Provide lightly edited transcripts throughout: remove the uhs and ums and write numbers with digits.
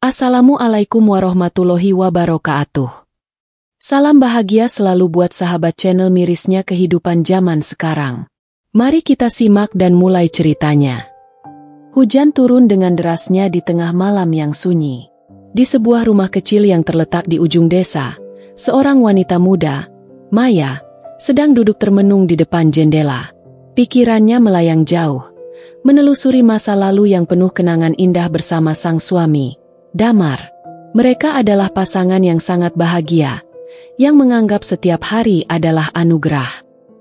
Assalamualaikum warahmatullahi wabarakatuh. Salam bahagia selalu buat sahabat channel mirisnya kehidupan zaman sekarang. Mari kita simak dan mulai ceritanya. Hujan turun dengan derasnya di tengah malam yang sunyi. Di sebuah rumah kecil yang terletak di ujung desa, seorang wanita muda, Maya, sedang duduk termenung di depan jendela. Pikirannya melayang jauh, menelusuri masa lalu yang penuh kenangan indah bersama sang suami, Damar. Mereka adalah pasangan yang sangat bahagia, yang menganggap setiap hari adalah anugerah.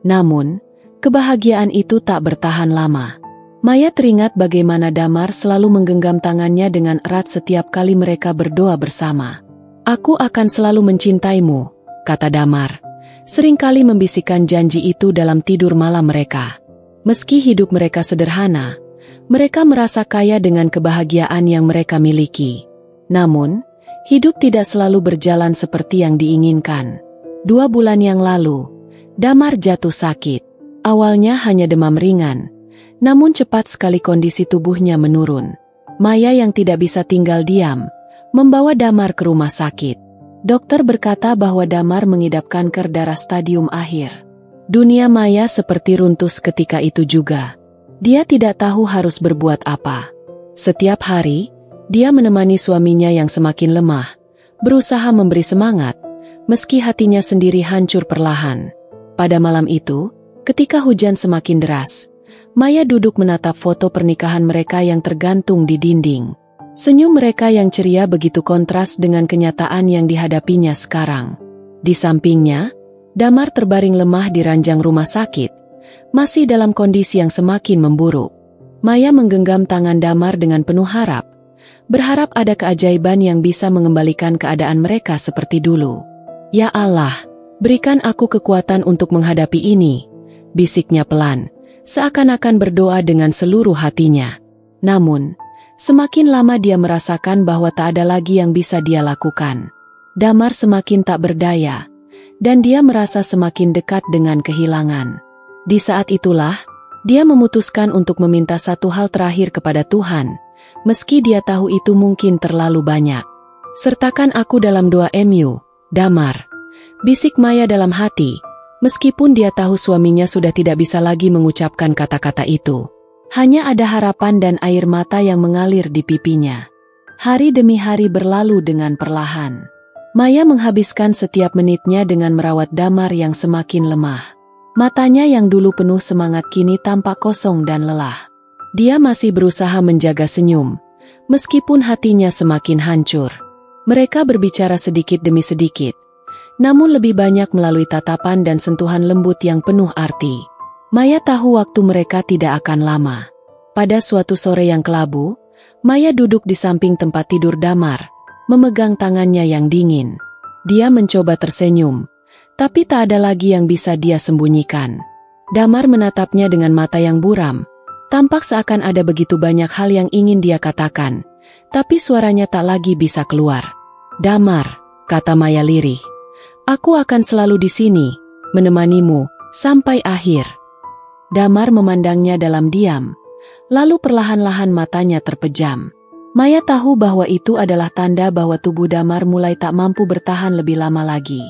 Namun, kebahagiaan itu tak bertahan lama. Maya teringat bagaimana Damar selalu menggenggam tangannya dengan erat setiap kali mereka berdoa bersama. "Aku akan selalu mencintaimu," kata Damar, seringkali membisikkan janji itu dalam tidur malam mereka. Meski hidup mereka sederhana, mereka merasa kaya dengan kebahagiaan yang mereka miliki. Namun, hidup tidak selalu berjalan seperti yang diinginkan. 2 bulan yang lalu, Damar jatuh sakit. Awalnya hanya demam ringan, namun cepat sekali kondisi tubuhnya menurun. Maya yang tidak bisa tinggal diam, membawa Damar ke rumah sakit. Dokter berkata bahwa Damar mengidap kanker darah stadium akhir. Dunia Maya seperti runtuh ketika itu juga. Dia tidak tahu harus berbuat apa. Setiap hari, dia menemani suaminya yang semakin lemah, berusaha memberi semangat, meski hatinya sendiri hancur perlahan. Pada malam itu, ketika hujan semakin deras, Maya duduk menatap foto pernikahan mereka yang tergantung di dinding. Senyum mereka yang ceria begitu kontras dengan kenyataan yang dihadapinya sekarang. Di sampingnya, Damar terbaring lemah di ranjang rumah sakit, masih dalam kondisi yang semakin memburuk. Maya menggenggam tangan Damar dengan penuh harap, berharap ada keajaiban yang bisa mengembalikan keadaan mereka seperti dulu. "Ya Allah, berikan aku kekuatan untuk menghadapi ini," bisiknya pelan, seakan-akan berdoa dengan seluruh hatinya. Namun, semakin lama dia merasakan bahwa tak ada lagi yang bisa dia lakukan. Damar semakin tak berdaya, dan dia merasa semakin dekat dengan kehilangan. Di saat itulah, dia memutuskan untuk meminta satu hal terakhir kepada Tuhan, meski dia tahu itu mungkin terlalu banyak. "Sertakan aku dalam doa MU, Damar," bisik Maya dalam hati, meskipun dia tahu suaminya sudah tidak bisa lagi mengucapkan kata-kata itu. Hanya ada harapan dan air mata yang mengalir di pipinya. Hari demi hari berlalu dengan perlahan. Maya menghabiskan setiap menitnya dengan merawat Damar yang semakin lemah. Matanya yang dulu penuh semangat kini tampak kosong dan lelah. Dia masih berusaha menjaga senyum, meskipun hatinya semakin hancur. Mereka berbicara sedikit demi sedikit, namun lebih banyak melalui tatapan dan sentuhan lembut yang penuh arti. Maya tahu waktu mereka tidak akan lama. Pada suatu sore yang kelabu, Maya duduk di samping tempat tidur Damar, memegang tangannya yang dingin. Dia mencoba tersenyum, tapi tak ada lagi yang bisa dia sembunyikan. Damar menatapnya dengan mata yang buram. Tampak seakan ada begitu banyak hal yang ingin dia katakan, tapi suaranya tak lagi bisa keluar. "Damar," kata Maya lirih, "aku akan selalu di sini, menemanimu, sampai akhir." Damar memandangnya dalam diam, lalu perlahan-lahan matanya terpejam. Maya tahu bahwa itu adalah tanda bahwa tubuh Damar mulai tak mampu bertahan lebih lama lagi.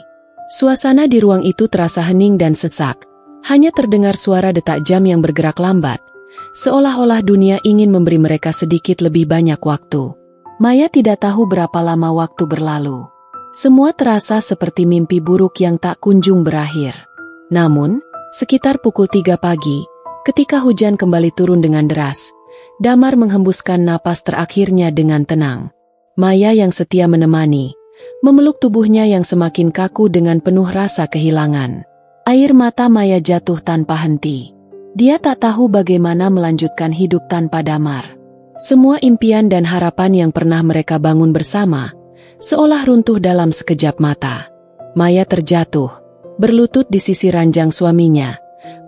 Suasana di ruang itu terasa hening dan sesak, hanya terdengar suara detak jam yang bergerak lambat, seolah-olah dunia ingin memberi mereka sedikit lebih banyak waktu. Maya tidak tahu berapa lama waktu berlalu. Semua terasa seperti mimpi buruk yang tak kunjung berakhir. Namun, sekitar pukul 3 pagi, ketika hujan kembali turun dengan deras, Damar menghembuskan napas terakhirnya dengan tenang. Maya yang setia menemani, memeluk tubuhnya yang semakin kaku dengan penuh rasa kehilangan. Air mata Maya jatuh tanpa henti. Dia tak tahu bagaimana melanjutkan hidup tanpa Damar. Semua impian dan harapan yang pernah mereka bangun bersama, seolah runtuh dalam sekejap mata. Maya terjatuh, berlutut di sisi ranjang suaminya,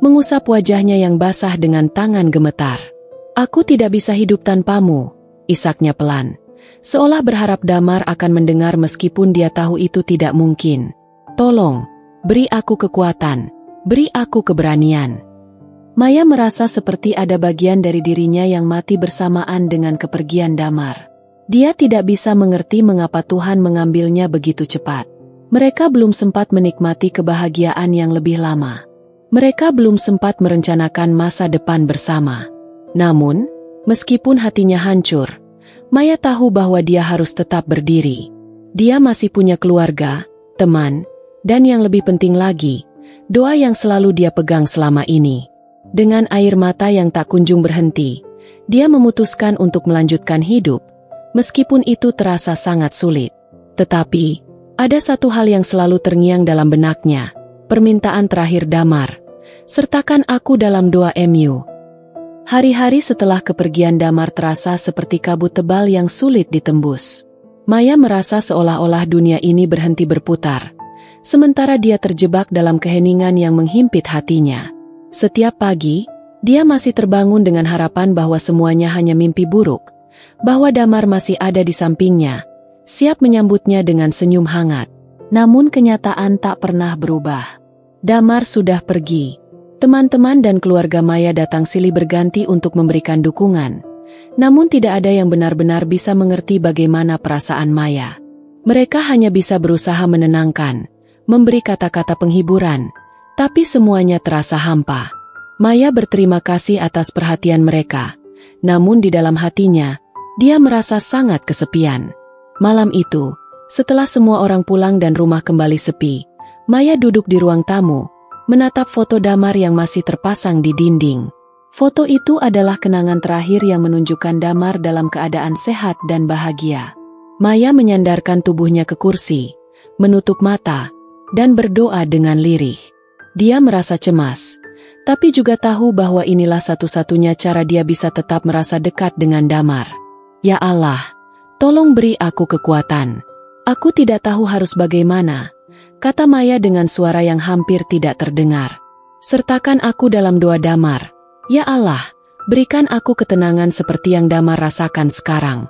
mengusap wajahnya yang basah dengan tangan gemetar. "Aku tidak bisa hidup tanpamu," isaknya pelan, seolah berharap Damar akan mendengar meskipun dia tahu itu tidak mungkin. "Tolong, beri aku kekuatan, beri aku keberanian." Maya merasa seperti ada bagian dari dirinya yang mati bersamaan dengan kepergian Damar. Dia tidak bisa mengerti mengapa Tuhan mengambilnya begitu cepat. Mereka belum sempat menikmati kebahagiaan yang lebih lama. Mereka belum sempat merencanakan masa depan bersama. Namun, meskipun hatinya hancur, Maya tahu bahwa dia harus tetap berdiri. Dia masih punya keluarga, teman, dan yang lebih penting lagi, doa yang selalu dia pegang selama ini. Dengan air mata yang tak kunjung berhenti, dia memutuskan untuk melanjutkan hidup, meskipun itu terasa sangat sulit. Tetapi, ada satu hal yang selalu terngiang dalam benaknya, permintaan terakhir Damar. Sertakan aku dalam doa MU. Hari-hari setelah kepergian Damar terasa seperti kabut tebal yang sulit ditembus. Maya merasa seolah-olah dunia ini berhenti berputar, sementara dia terjebak dalam keheningan yang menghimpit hatinya. Setiap pagi, dia masih terbangun dengan harapan bahwa semuanya hanya mimpi buruk, bahwa Damar masih ada di sampingnya, siap menyambutnya dengan senyum hangat. Namun kenyataan tak pernah berubah. Damar sudah pergi. Teman-teman dan keluarga Maya datang silih berganti untuk memberikan dukungan. Namun tidak ada yang benar-benar bisa mengerti bagaimana perasaan Maya. Mereka hanya bisa berusaha menenangkan, memberi kata-kata penghiburan, tapi semuanya terasa hampa. Maya berterima kasih atas perhatian mereka, namun di dalam hatinya, dia merasa sangat kesepian. Malam itu, setelah semua orang pulang dan rumah kembali sepi, Maya duduk di ruang tamu, menatap foto Damar yang masih terpasang di dinding. Foto itu adalah kenangan terakhir yang menunjukkan Damar dalam keadaan sehat dan bahagia. Maya menyandarkan tubuhnya ke kursi, menutup mata, dan berdoa dengan lirih. Dia merasa cemas, tapi juga tahu bahwa inilah satu-satunya cara dia bisa tetap merasa dekat dengan Damar. Ya Allah, tolong beri aku kekuatan. Aku tidak tahu harus bagaimana, kata Maya dengan suara yang hampir tidak terdengar. Sertakan aku dalam doa Damar. Ya Allah, berikan aku ketenangan seperti yang Damar rasakan sekarang.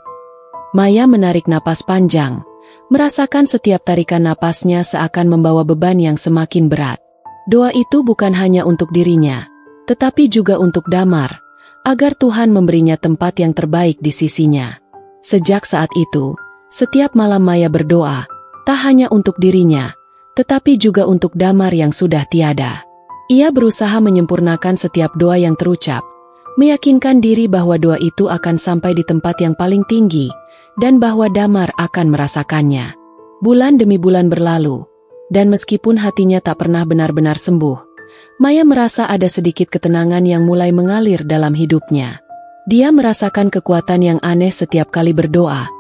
Maya menarik napas panjang, merasakan setiap tarikan napasnya seakan membawa beban yang semakin berat. Doa itu bukan hanya untuk dirinya, tetapi juga untuk Damar, agar Tuhan memberinya tempat yang terbaik di sisinya. Sejak saat itu, setiap malam Maya berdoa, tak hanya untuk dirinya, tetapi juga untuk Damar yang sudah tiada. Ia berusaha menyempurnakan setiap doa yang terucap, meyakinkan diri bahwa doa itu akan sampai di tempat yang paling tinggi, dan bahwa Damar akan merasakannya. Bulan demi bulan berlalu, dan meskipun hatinya tak pernah benar-benar sembuh, Maya merasa ada sedikit ketenangan yang mulai mengalir dalam hidupnya. Dia merasakan kekuatan yang aneh setiap kali berdoa,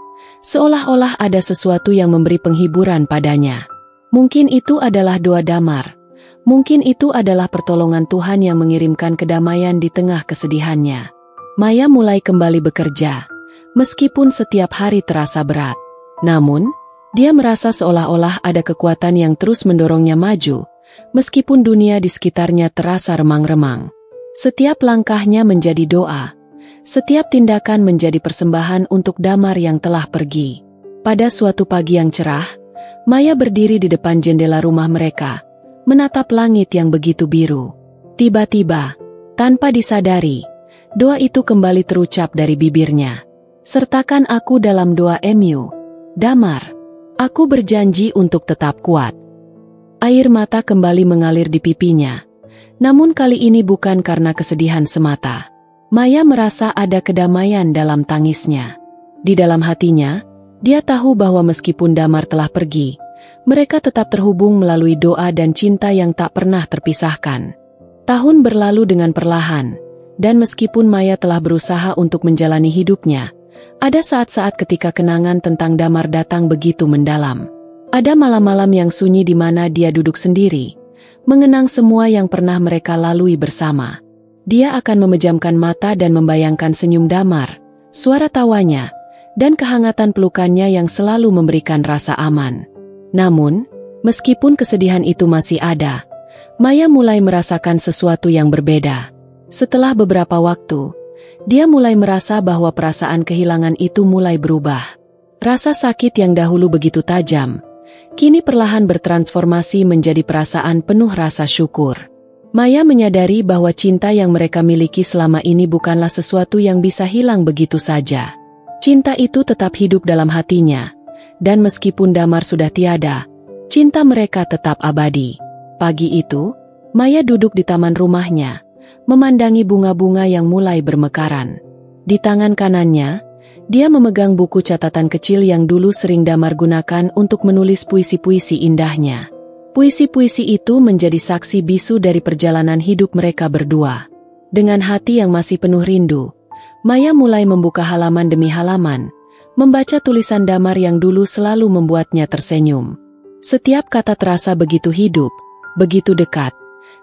seolah-olah ada sesuatu yang memberi penghiburan padanya. Mungkin itu adalah doa Damar. Mungkin itu adalah pertolongan Tuhan yang mengirimkan kedamaian di tengah kesedihannya. Maya mulai kembali bekerja, meskipun setiap hari terasa berat. Namun, dia merasa seolah-olah ada kekuatan yang terus mendorongnya maju, meskipun dunia di sekitarnya terasa remang-remang. Setiap langkahnya menjadi doa, setiap tindakan menjadi persembahan untuk Damar yang telah pergi. Pada suatu pagi yang cerah, Maya berdiri di depan jendela rumah mereka, menatap langit yang begitu biru. Tiba-tiba, tanpa disadari, doa itu kembali terucap dari bibirnya. Sertakan aku dalam doa MU. Damar, aku berjanji untuk tetap kuat. Air mata kembali mengalir di pipinya, namun kali ini bukan karena kesedihan semata. Maya merasa ada kedamaian dalam tangisnya. Di dalam hatinya, dia tahu bahwa meskipun Damar telah pergi, mereka tetap terhubung melalui doa dan cinta yang tak pernah terpisahkan. Tahun berlalu dengan perlahan, dan meskipun Maya telah berusaha untuk menjalani hidupnya, ada saat-saat ketika kenangan tentang Damar datang begitu mendalam. Ada malam-malam yang sunyi di mana dia duduk sendiri, mengenang semua yang pernah mereka lalui bersama. Dia akan memejamkan mata dan membayangkan senyum Damar, suara tawanya, dan kehangatan pelukannya yang selalu memberikan rasa aman. Namun, meskipun kesedihan itu masih ada, Maya mulai merasakan sesuatu yang berbeda. Setelah beberapa waktu, dia mulai merasa bahwa perasaan kehilangan itu mulai berubah. Rasa sakit yang dahulu begitu tajam, kini perlahan bertransformasi menjadi perasaan penuh rasa syukur. Maya menyadari bahwa cinta yang mereka miliki selama ini bukanlah sesuatu yang bisa hilang begitu saja. Cinta itu tetap hidup dalam hatinya, dan meskipun Damar sudah tiada, cinta mereka tetap abadi. Pagi itu, Maya duduk di taman rumahnya, memandangi bunga-bunga yang mulai bermekaran. Di tangan kanannya, dia memegang buku catatan kecil yang dulu sering Damar gunakan untuk menulis puisi-puisi indahnya. Puisi-puisi itu menjadi saksi bisu dari perjalanan hidup mereka berdua. Dengan hati yang masih penuh rindu, Maya mulai membuka halaman demi halaman, membaca tulisan Damar yang dulu selalu membuatnya tersenyum. Setiap kata terasa begitu hidup, begitu dekat,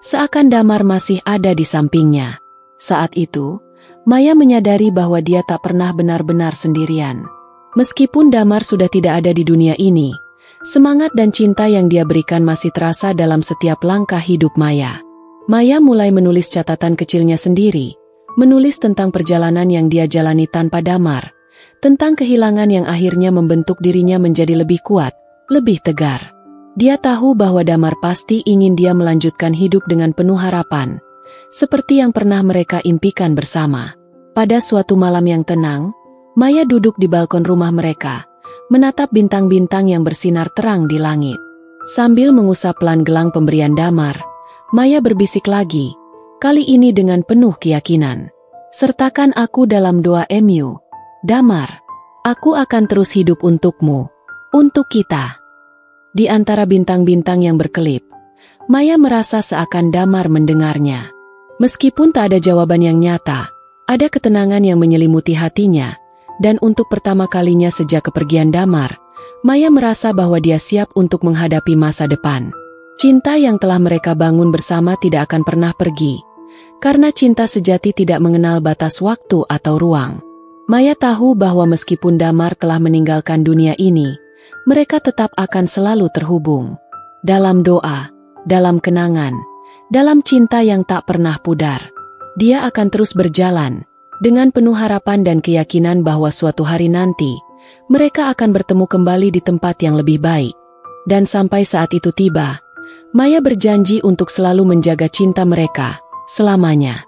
seakan Damar masih ada di sampingnya. Saat itu, Maya menyadari bahwa dia tak pernah benar-benar sendirian. Meskipun Damar sudah tidak ada di dunia ini, semangat dan cinta yang dia berikan masih terasa dalam setiap langkah hidup Maya. Maya mulai menulis catatan kecilnya sendiri, menulis tentang perjalanan yang dia jalani tanpa Damar, tentang kehilangan yang akhirnya membentuk dirinya menjadi lebih kuat, lebih tegar. Dia tahu bahwa Damar pasti ingin dia melanjutkan hidup dengan penuh harapan, seperti yang pernah mereka impikan bersama. Pada suatu malam yang tenang, Maya duduk di balkon rumah mereka, menatap bintang-bintang yang bersinar terang di langit. Sambil mengusap pelan gelang pemberian Damar, Maya berbisik lagi, kali ini dengan penuh keyakinan. Sertakan aku dalam doa MU, Damar. Aku akan terus hidup untukmu, untuk kita. Di antara bintang-bintang yang berkelip, Maya merasa seakan Damar mendengarnya. Meskipun tak ada jawaban yang nyata, ada ketenangan yang menyelimuti hatinya, dan untuk pertama kalinya sejak kepergian Damar, Maya merasa bahwa dia siap untuk menghadapi masa depan. Cinta yang telah mereka bangun bersama tidak akan pernah pergi, karena cinta sejati tidak mengenal batas waktu atau ruang. Maya tahu bahwa meskipun Damar telah meninggalkan dunia ini, mereka tetap akan selalu terhubung. Dalam doa, dalam kenangan, dalam cinta yang tak pernah pudar. Dia akan terus berjalan, dengan penuh harapan dan keyakinan bahwa suatu hari nanti, mereka akan bertemu kembali di tempat yang lebih baik. Dan sampai saat itu tiba, Maya berjanji untuk selalu menjaga cinta mereka, selamanya.